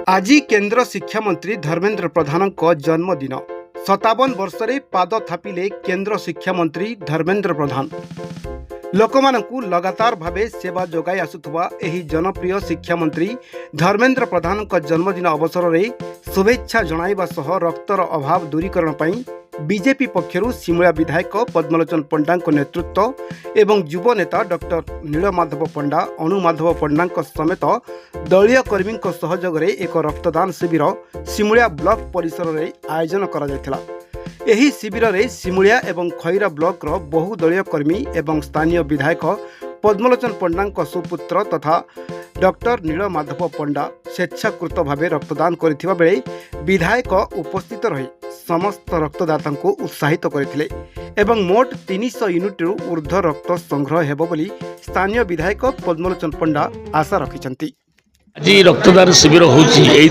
आज केंद्र शिक्षा मंत्री धर्मेंद्र प्रधान जन्मदिन 57 वर्ष पाद थापिले केंद्र शिक्षा मंत्री धर्मेंद्र प्रधान लोकमानंकु लगातार भावे सेवा जोगाई आसुथुवा एही जनप्रिय शिक्षा मंत्री धर्मेंद्र प्रधान जन्मदिन अवसर में शुभेच्छा जणाइबा सह रक्तर अभाव दूरीकरण पई बीजेपी पक्षरु सिमुला विधायक पद्मलोचन पंडा नेतृत्व एवं युव नेता डॉक्टर नीलमाधव पंडा अनुमाधव पंडा समेत दलीय कर्मी सहयोग में एक रक्तदान शिविर सिमुलिया ब्लॉक परिसर में आयोजन करा एही शिविर में सिमुलिया एवं खैरा ब्लॉक बहु दलीय कर्मी एवं स्थानीय विधायक पद्मलोचन पंडा सुपुत्र तथा डॉक्टर नीलमाधव पंडा स्वेच्छाकृत भाव रक्तदान करथिबा बेले विधायक उपस्थित रही समस्त रक्तदाता को उत्साहित करथिले एवं मोट 300 यूनिट ऊर्ध्व रक्त संग्रह हेबो बोली स्थानीय विधायक पद्मलोचन पंडा आशा रखिछंती। आज रक्तदान शिविर होची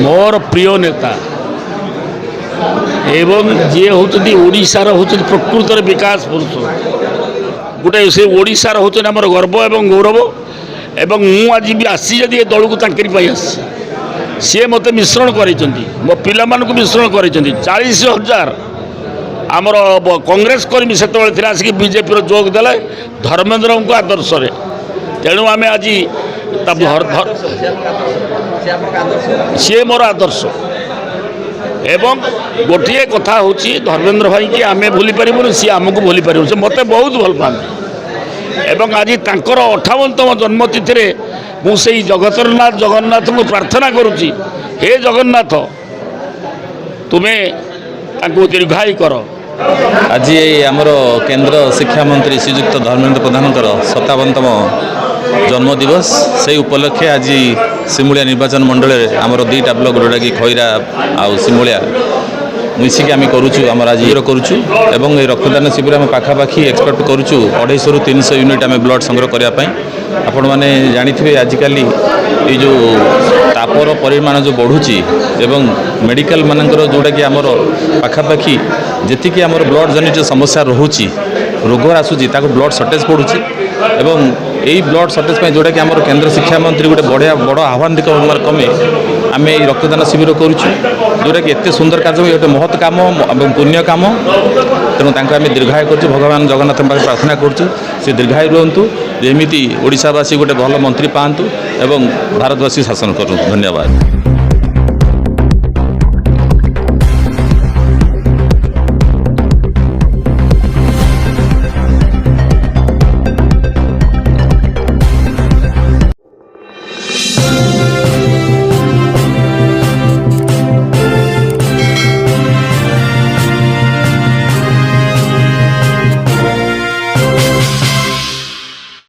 मोर प्रिय नेता एवं जे होती ओडिशार होती प्रकृतर विकास पुरुष गोटे से ओडिशार होती आमर गर्व एवं गौरव एवं मु आज भी आसी जदि दल को तांकरी आसी सी मत मिश्रण कर मो पिला मिश्रण कर 40,000 आमर कांग्रेस कर्मी से आसिक बीजेपी जोग देले धर्मेंद्र को आदर्श तेणु आम आज सी मोर आदर्श एवं गोटे कथा हूँ धर्मेंद्र भाई की आम भूली पारूँ सी आमको भूली पारूँ से मत बहुत भल पाती एवं आज तांकर 58तम जन्मतिथि मुझे जगतरनाथ जगन्नाथ को प्रार्थना करुच्ची हे जगन्नाथ तुम्हें दीर्घायु कर। आज आमर केंद्र शिक्षा मंत्री श्रीजुक्त धर्मेंद्र प्रधान 57तम जन्मदिवस से उपलक्षे आज सिमुलिया निर्वाचन मंडल आमर 2टा ब्लॉक जोटा कि खैरा आउ सिमुलिया मिसिक आम करुचु आम आज करुचु एवं ये रक्तदान शिविर आम पाखापाखि एक्सपेक्ट करुचु 250 ରୁ 300 यूनिट आम ब्लड संग्रह करने आपण मैंने जानी आजिकल ये जो तापर परिमाण जो बढ़ुची एवं मेडिकल मानकर जोटा कि आमर पाखापाखि जी आम ब्लड जनित समस्या रोची रोग आसूची ब्लड सर्टेज पड़ुची एवं यही ब्लड सर्टेज पर जोटा कि आम केंद्र शिक्षा मंत्री गोटे बढ़िया बड़ आह्वान क्रमे आम ये रक्तदान शिविर करुचु जोटा कि एत सुंदर कार्य गोटे महत् काम और पुण्य काम तेणु आम दीर्घायु कर भगवान जगन्नाथ प्रार्थना करुँ से दीर्घायु रुहतु जमी ओडिशावासी गोटे भल मंत्री पातु एवं भारतवासी शासन करूँ। धन्यवाद।